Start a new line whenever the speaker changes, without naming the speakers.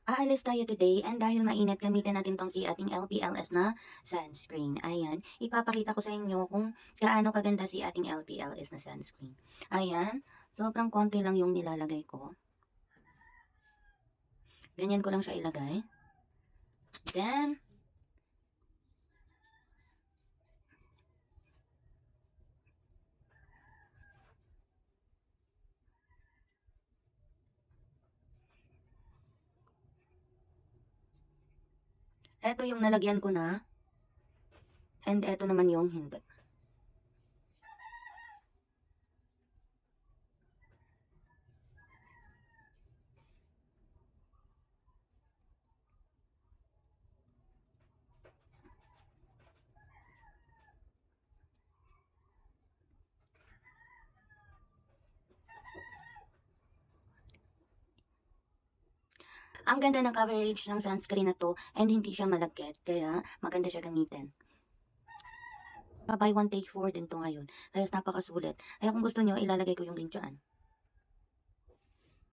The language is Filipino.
Aalis tayo today and dahil mainit gamitin natin tong si ating LPLS na sunscreen. Ayan, ipapakita ko sa inyo kung gaano kaganda si ating LPLS na sunscreen. Ayan, sobrang konti lang yung nilalagay ko. Ganyan ko lang siya ilagay. Then, eto yung nalagyan ko na. And eto naman yung hindi. Ang ganda ng coverage ng sunscreen na to and hindi siya malagkit. Kaya maganda siya gamitin. Buy one take 4 din to ngayon. Kaya napakasulit. Kaya kung gusto nyo, ilalagay ko yung link dyan.